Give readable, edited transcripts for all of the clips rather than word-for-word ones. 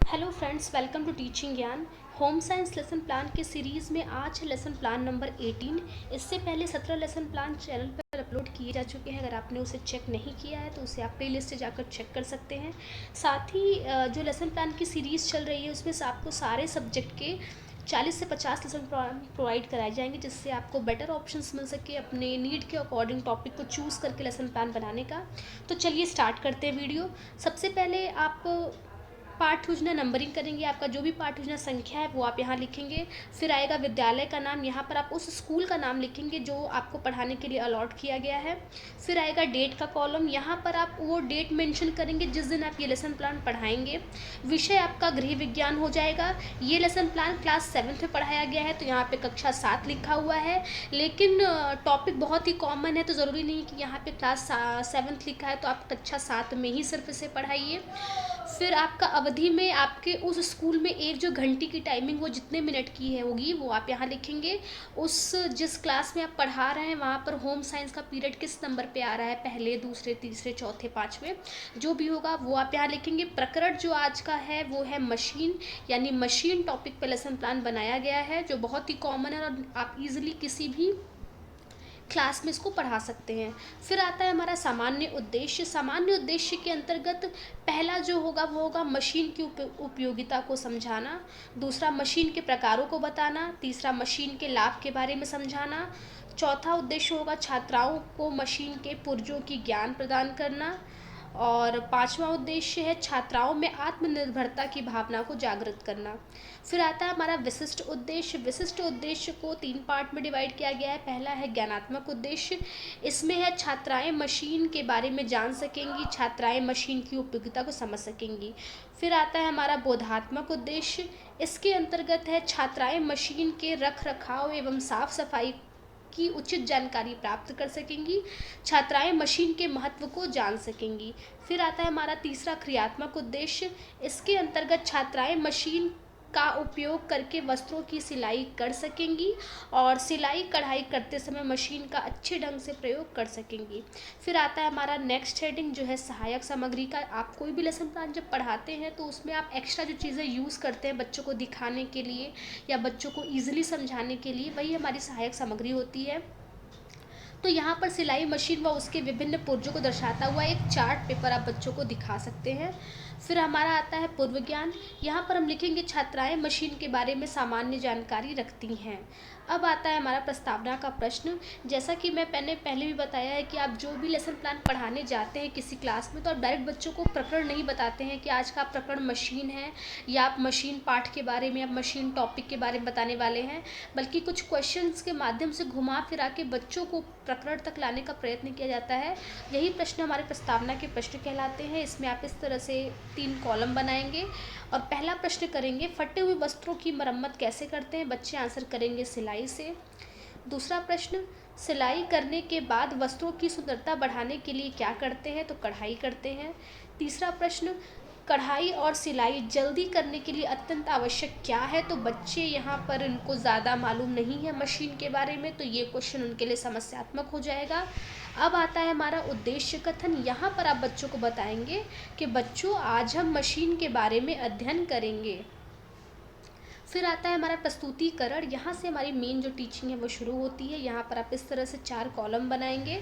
Hello friends, welcome to teaching Gyan. Home science lesson plan के series में आज है लेसन प्लान नंबर 18। इससे पहले 17 लेसन प्लान चैनल पर अपलोड किए जा चुके हैं। अगर आपने उसे चेक नहीं किया है तो उसे आप प्ले लिस्ट से जाकर चेक कर सकते हैं। साथ ही जो लेसन प्लान की सीरीज़ चल रही है उसमें से आपको सारे सब्जेक्ट के 40 से 50 लेसन प्लान प्रोवाइड कराए जाएंगे, जिससे आपको बेटर ऑप्शंस मिल सके अपने नीड के अकॉर्डिंग टॉपिक को चूज़ करके लेसन प्लान बनाने का। तो चलिए स्टार्ट करते हैं वीडियो। सबसे पहले आप पाठ योजना नंबरिंग करेंगे। आपका जो भी पाठ योजना संख्या है वो आप यहाँ लिखेंगे। फिर आएगा विद्यालय का नाम, यहाँ पर आप उस स्कूल का नाम लिखेंगे जो आपको पढ़ाने के लिए अलॉट किया गया है। फिर आएगा डेट का कॉलम, यहाँ पर आप वो डेट मेंशन करेंगे जिस दिन आप ये लेसन प्लान पढ़ाएंगे। विषय आपका गृह विज्ञान हो जाएगा। ये लेसन प्लान क्लास 7th में पढ़ाया गया है तो यहाँ पे कक्षा 7 लिखा हुआ है, लेकिन टॉपिक बहुत ही कॉमन है तो ज़रूरी नहीं कि यहाँ पे क्लास 7th लिखा है तो आप कक्षा 7 में ही सिर्फ इसे पढ़ाइए। फिर आपका अवधि में आपके उस स्कूल में एक जो घंटी की टाइमिंग वो जितने मिनट की है होगी वो आप यहाँ लिखेंगे। उस जिस क्लास में आप पढ़ा रहे हैं वहाँ पर होम साइंस का पीरियड किस नंबर पे आ रहा है, पहले, दूसरे, तीसरे, चौथे, पाँचवें, जो भी होगा वो आप यहाँ लिखेंगे। प्रकरण जो आज का है वो है मशीन, यानी मशीन टॉपिक पे लेसन प्लान बनाया गया है जो बहुत ही कॉमन है और आप इजीली किसी भी क्लास में इसको पढ़ा सकते हैं। फिर आता है हमारा सामान्य उद्देश्य। सामान्य उद्देश्य के अंतर्गत पहला जो होगा वो होगा मशीन की उपयोगिता को समझाना, दूसरा मशीन के प्रकारों को बताना, तीसरा मशीन के लाभ के बारे में समझाना, चौथा उद्देश्य होगा छात्राओं को मशीन के पुर्जों की ज्ञान प्रदान करना, और पांचवा उद्देश्य है छात्राओं में आत्मनिर्भरता की भावना को जागृत करना। फिर आता है हमारा विशिष्ट उद्देश्य। विशिष्ट उद्देश्य को 3 पार्ट में डिवाइड किया गया है। पहला है ज्ञानात्मक उद्देश्य, इसमें है छात्राएं मशीन के बारे में जान सकेंगी, छात्राएं मशीन की उपयोगिता को समझ सकेंगी। फिर आता है हमारा बोधात्मक उद्देश्य, इसके अंतर्गत है छात्राएं मशीन के रख रखाव एवं साफ सफाई की उचित जानकारी प्राप्त कर सकेंगी, छात्राएं मशीन के महत्व को जान सकेंगी। फिर आता है हमारा तीसरा क्रियात्मक उद्देश्य, इसके अंतर्गत छात्राएं मशीन का उपयोग करके वस्त्रों की सिलाई कर सकेंगी और सिलाई कढ़ाई करते समय मशीन का अच्छे ढंग से प्रयोग कर सकेंगी। फिर आता है हमारा नेक्स्ट हेडिंग जो है सहायक सामग्री का। आप कोई भी लेसन प्लान जब पढ़ाते हैं तो उसमें आप एक्स्ट्रा जो चीज़ें यूज़ करते हैं बच्चों को दिखाने के लिए या बच्चों को ईजिली समझाने के लिए, वही हमारी सहायक सामग्री होती है। तो यहाँ पर सिलाई मशीन व उसके विभिन्न पुर्जों को दर्शाता हुआ एक चार्ट पेपर आप बच्चों को दिखा सकते हैं। फिर हमारा आता है पूर्व ज्ञान, यहाँ पर हम लिखेंगे छात्राएं मशीन के बारे में सामान्य जानकारी रखती हैं। अब आता है हमारा प्रस्तावना का प्रश्न। जैसा कि मैं पहले भी बताया है कि आप जो भी लेसन प्लान पढ़ाने जाते हैं किसी क्लास में तो आप डायरेक्ट बच्चों को प्रकरण नहीं बताते हैं कि आज का प्रकरण मशीन है या आप मशीन पाठ के बारे में, आप मशीन टॉपिक के बारे में बताने वाले हैं, बल्कि कुछ क्वेश्चंस के माध्यम से घुमा फिरा के बच्चों को प्रकरण तक लाने का प्रयत्न किया जाता है। यही प्रश्न हमारे प्रस्तावना के प्रश्न कहलाते हैं। इसमें आप इस तरह से 3 कॉलम बनाएंगे और पहला प्रश्न करेंगे फटे हुए वस्त्रों की मरम्मत कैसे करते हैं, बच्चे आंसर करेंगे सिलाई से। दूसरा प्रश्न, सिलाई करने के बाद वस्त्रों की सुंदरता बढ़ाने के लिए क्या करते हैं, तो कढ़ाई करते हैं। तीसरा प्रश्न, कढ़ाई और सिलाई जल्दी करने के लिए अत्यंत आवश्यक क्या है, तो बच्चे यहाँ पर उनको ज़्यादा मालूम नहीं है मशीन के बारे में तो ये क्वेश्चन उनके लिए समस्यात्मक हो जाएगा। अब आता है हमारा उद्देश्य कथन। यहाँ पर आप बच्चों को बताएंगे कि बच्चों आज हम मशीन के बारे में अध्ययन करेंगे। फिर आता है हमारा प्रस्तुतिकरण। यहाँ से हमारी मेन जो टीचिंग है वो शुरू होती है। यहाँ पर आप इस तरह से 4 कॉलम बनाएंगे,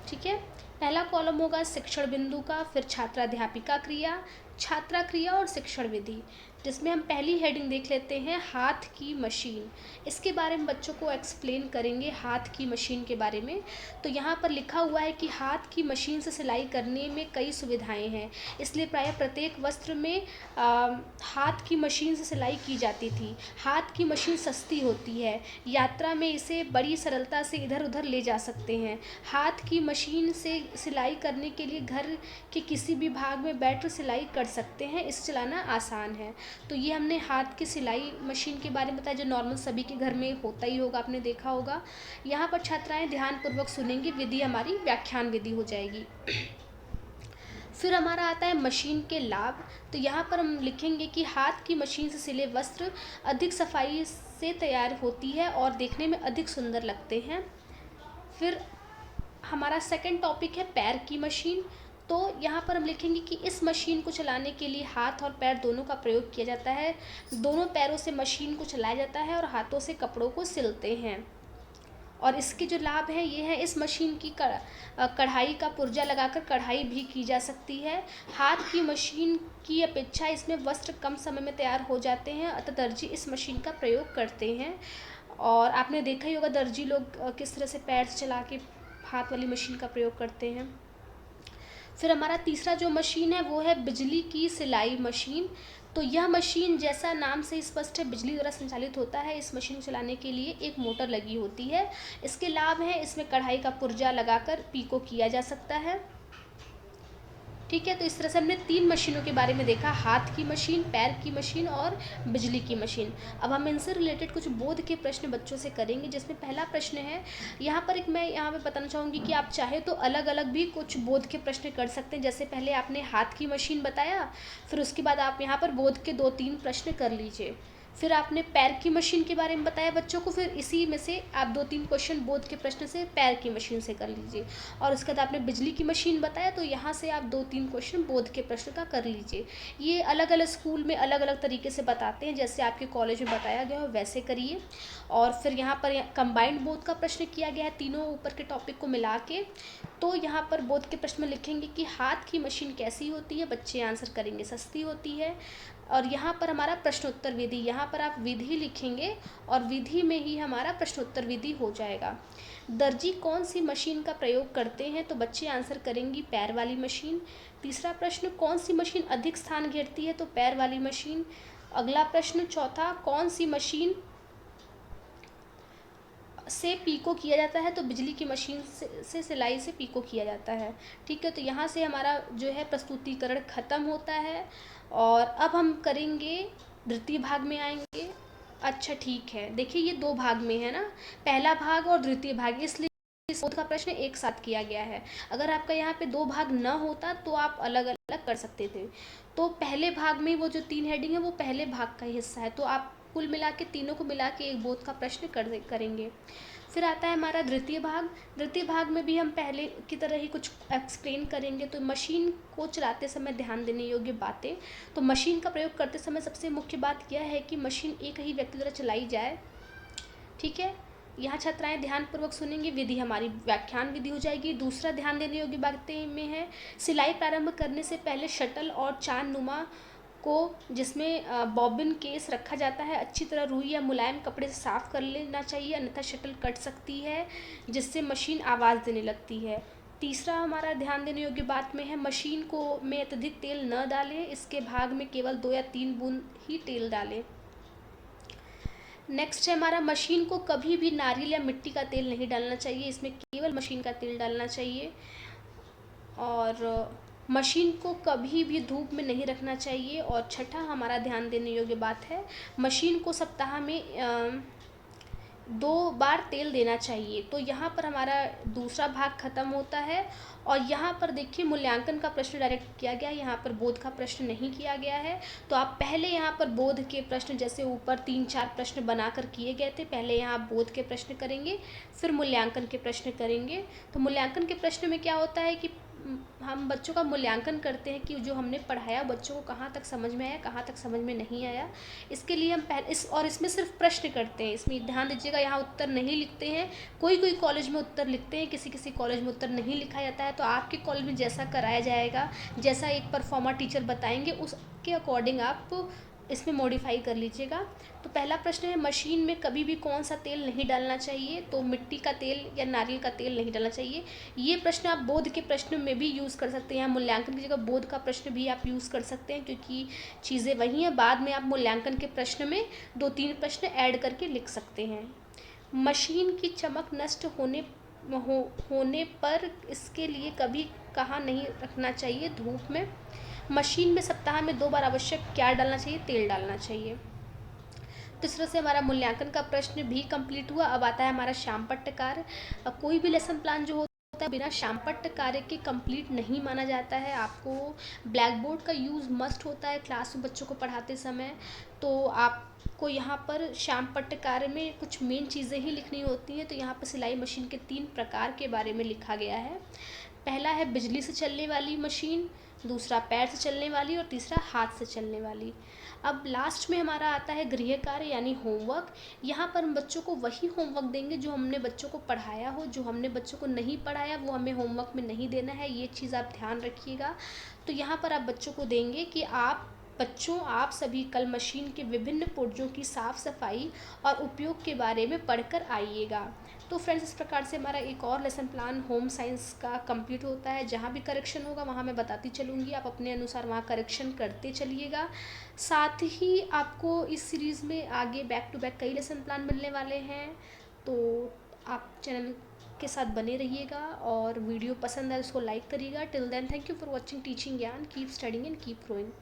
ठीक है। पहला कॉलम होगा शिक्षण बिंदु का, फिर छात्राध्यापिका क्रिया, छात्रा क्रिया और शिक्षण विधि, जिसमें हम पहली हेडिंग देख लेते हैं हाथ की मशीन। इसके बारे में बच्चों को एक्सप्लेन करेंगे हाथ की मशीन के बारे में। तो यहाँ पर लिखा हुआ है कि हाथ की मशीन से सिलाई करने में कई सुविधाएं हैं, इसलिए प्रायः प्रत्येक वस्त्र में हाथ की मशीन से सिलाई की जाती थी। हाथ की मशीन सस्ती होती है, यात्रा में इसे बड़ी सरलता से इधर उधर ले जा सकते हैं। हाथ की मशीन से सिलाई करने के लिए घर के किसी भी भाग में बैठकर सिलाई कर सकते हैं, इसे चलाना आसान है। तो ये हमने हाथ की सिलाई मशीन के बारे में बताया जो नॉर्मल सभी के घर में होता ही होगा, आपने देखा होगा। यहाँ पर छात्राएं ध्यानपूर्वक सुनेंगी, विधि हमारी व्याख्यान विधि हो जाएगी। फिर हमारा आता है मशीन के लाभ। तो यहाँ पर हम लिखेंगे कि हाथ की मशीन से सिले वस्त्र अधिक सफाई से तैयार होती है और देखने में अधिक सुंदर लगते हैं। फिर हमारा सेकंड टॉपिक है पैर की मशीन। तो यहाँ पर हम लिखेंगे कि इस मशीन को चलाने के लिए हाथ और पैर दोनों का प्रयोग किया जाता है। दोनों पैरों से मशीन को चलाया जाता है और हाथों से कपड़ों को सिलते हैं। और इसके जो लाभ हैं ये है, इस मशीन की कढ़ाई का पुर्जा लगाकर कढ़ाई भी की जा सकती है। हाथ की मशीन की अपेक्षा इसमें वस्त्र कम समय में तैयार हो जाते हैं, अतः दर्जी इस मशीन का प्रयोग करते हैं। और आपने देखा ही होगा दर्जी लोग किस तरह से पैर से चला के हाथ वाली मशीन का प्रयोग करते हैं। फिर हमारा तीसरा जो मशीन है वो है बिजली की सिलाई मशीन। तो यह मशीन जैसा नाम से स्पष्ट है, बिजली द्वारा संचालित होता है। इस मशीन को चलाने के लिए एक मोटर लगी होती है। इसके लाभ हैं, इसमें कढ़ाई का पुर्जा लगाकर पीको किया जा सकता है। ठीक है, तो इस तरह से हमने 3 मशीनों के बारे में देखा, हाथ की मशीन, पैर की मशीन और बिजली की मशीन। अब हम इनसे रिलेटेड कुछ बोध के प्रश्न बच्चों से करेंगे, जिसमें पहला प्रश्न है यहाँ पर मैं यहाँ पे बताना चाहूँगी कि आप चाहे तो अलग अलग भी कुछ बोध के प्रश्न कर सकते हैं। जैसे पहले आपने हाथ की मशीन बताया, फिर उसके बाद आप यहाँ पर बोध के 2-3 प्रश्न कर लीजिए। फिर आपने पैर की मशीन के बारे में बताया बच्चों को, फिर इसी में से आप 2-3 क्वेश्चन बोध के प्रश्न से पैर की मशीन से कर लीजिए। और उसके बाद आपने बिजली की मशीन बताया, तो यहाँ से आप 2-3 क्वेश्चन बोध के प्रश्न का कर लीजिए। ये अलग अलग स्कूल में अलग अलग तरीके से बताते हैं, जैसे आपके कॉलेज में बताया गया हो वैसे करिए। और फिर यहाँ पर कंबाइंड बोध का प्रश्न किया गया है, तीनों ऊपर के टॉपिक को मिला के। तो यहाँ पर बोध के प्रश्न में लिखेंगे कि हाथ की मशीन कैसी होती है, बच्चे आंसर करेंगे सस्ती होती है। और यहाँ पर हमारा प्रश्नोत्तर विधि, यहाँ पर आप विधि लिखेंगे और विधि में ही हमारा प्रश्नोत्तर विधि हो जाएगा। दर्जी कौन सी मशीन का प्रयोग करते हैं, तो बच्चे आंसर करेंगी पैर वाली मशीन। तीसरा प्रश्न, कौन सी मशीन अधिक स्थान घेरती है, तो पैर वाली मशीन। अगला प्रश्न चौथा, कौन सी मशीन से पीको किया जाता है, तो बिजली की मशीन से सिलाई से पीको किया जाता है। ठीक है, तो यहाँ से हमारा जो है प्रस्तुतिकरण ख़त्म होता है। और अब हम करेंगे द्वितीय भाग में आएंगे। अच्छा ठीक है, देखिए ये 2 भाग में है ना, पहला भाग और द्वितीय भाग, इसलिए इस बोध का प्रश्न एक साथ किया गया है। अगर आपका यहाँ पे 2 भाग न होता तो आप अलग अलग कर सकते थे। तो पहले भाग में वो जो 3 हेडिंग है वो पहले भाग का ही हिस्सा है, तो आप कुल मिला के तीनों को मिला के एक बोध का प्रश्न करेंगे। फिर आता है हमारा द्वितीय भाग। द्वितीय भाग में भी हम पहले की तरह ही कुछ एक्सप्लेन करेंगे। तो मशीन को चलाते समय ध्यान देने योग्य बातें। तो मशीन का प्रयोग करते समय सबसे मुख्य बात यह है कि मशीन एक ही व्यक्ति द्वारा चलाई जाए। ठीक है, यहाँ छात्राएं ध्यानपूर्वक सुनेंगे, विधि हमारी व्याख्यान विधि हो जाएगी। दूसरा ध्यान देने योग्य बातें में है, सिलाई प्रारंभ करने से पहले शटल और चांद नुमा को, जिसमें बॉबिन केस रखा जाता है, अच्छी तरह रुई या मुलायम कपड़े से साफ कर लेना चाहिए, अन्यथा शटल कट सकती है जिससे मशीन आवाज़ देने लगती है। तीसरा हमारा ध्यान देने योग्य बात में है, मशीन को में अत्यधिक तेल न डालें, इसके भाग में केवल 2 या 3 बूंद ही तेल डालें। नेक्स्ट है हमारा, मशीन को कभी भी नारियल या मिट्टी का तेल नहीं डालना चाहिए, इसमें केवल मशीन का तेल डालना चाहिए। और मशीन को कभी भी धूप में नहीं रखना चाहिए। और छठा हमारा ध्यान देने योग्य बात है, मशीन को सप्ताह में 2 बार तेल देना चाहिए। तो यहाँ पर हमारा दूसरा भाग खत्म होता है। और यहाँ पर देखिए मूल्यांकन का प्रश्न डायरेक्ट किया गया है, यहाँ पर बोध का प्रश्न नहीं किया गया है। तो आप पहले यहाँ पर बोध के प्रश्न, जैसे ऊपर 3-4 प्रश्न बनाकर किए गए थे, पहले यहाँ बोध के प्रश्न करेंगे, फिर मूल्यांकन के प्रश्न करेंगे। तो मूल्यांकन के प्रश्न में क्या होता है कि हम बच्चों का मूल्यांकन करते हैं कि जो हमने पढ़ाया बच्चों को कहाँ तक समझ में आया, कहाँ तक समझ में नहीं आया। इसके लिए हम इसमें सिर्फ प्रश्न करते हैं, इसमें ध्यान दीजिएगा, यहाँ उत्तर नहीं लिखते हैं। कोई कोई कॉलेज में उत्तर लिखते हैं, किसी किसी कॉलेज में उत्तर नहीं लिखा जाता है। तो आपके कॉलेज में जैसा कराया जाएगा, जैसा एक परफॉर्मर टीचर बताएंगे, उसके अकॉर्डिंग आप इसमें मॉडिफाई कर लीजिएगा। तो पहला प्रश्न है, मशीन में कभी भी कौन सा तेल नहीं डालना चाहिए, तो मिट्टी का तेल या नारियल का तेल नहीं डालना चाहिए। ये प्रश्न आप बोध के प्रश्न में भी यूज़ कर सकते हैं, यहाँ मूल्यांकन की जगह बोध का प्रश्न भी आप यूज़ कर सकते हैं, क्योंकि चीज़ें वही हैं। बाद में आप मूल्यांकन के प्रश्न में 2-3 प्रश्न ऐड करके लिख सकते हैं। मशीन की चमक नष्ट होने पर इसके लिए कभी कहाँ नहीं रखना चाहिए, धूप में। मशीन में सप्ताह में 2 बार आवश्यक क्या डालना चाहिए, तेल डालना चाहिए। तो इस तरह से हमारा मूल्यांकन का प्रश्न भी कंप्लीट हुआ। अब आता है हमारा श्यामपट्ट कार्य। कोई भी लेसन प्लान जो होता है बिना श्यामपट्ट कार्य के कंप्लीट नहीं माना जाता है। आपको ब्लैक बोर्ड का यूज़ मस्ट होता है क्लास में बच्चों को पढ़ाते समय। तो आपको यहाँ पर श्यामपट्ट कार्य में कुछ मेन चीज़ें ही लिखनी होती हैं। तो यहाँ पर सिलाई मशीन के 3 प्रकार के बारे में लिखा गया है। पहला है बिजली से चलने वाली मशीन, दूसरा पैर से चलने वाली और तीसरा हाथ से चलने वाली। अब लास्ट में हमारा आता है गृह कार्य यानी होमवर्क। यहाँ पर हम बच्चों को वही होमवर्क देंगे जो हमने बच्चों को पढ़ाया हो, जो हमने बच्चों को नहीं पढ़ाया वो हमें होमवर्क में नहीं देना है, ये चीज़ आप ध्यान रखिएगा। तो यहाँ पर आप बच्चों को देंगे कि आप सभी कल मशीन के विभिन्न पुर्जों की साफ़ सफाई और उपयोग के बारे में पढ़कर आइएगा। तो फ्रेंड्स, इस प्रकार से हमारा एक और लेसन प्लान होम साइंस का कंप्लीट होता है। जहाँ भी करेक्शन होगा वहाँ मैं बताती चलूँगी, आप अपने अनुसार वहाँ करेक्शन करते चलिएगा। साथ ही आपको इस सीरीज़ में आगे बैक टू बैक कई लेसन प्लान मिलने वाले हैं, तो आप चैनल के साथ बने रहिएगा और वीडियो पसंद आए उसको लाइक करिएगा। Till then, thank you for watching teaching Gyan. Keep studying and keep growing.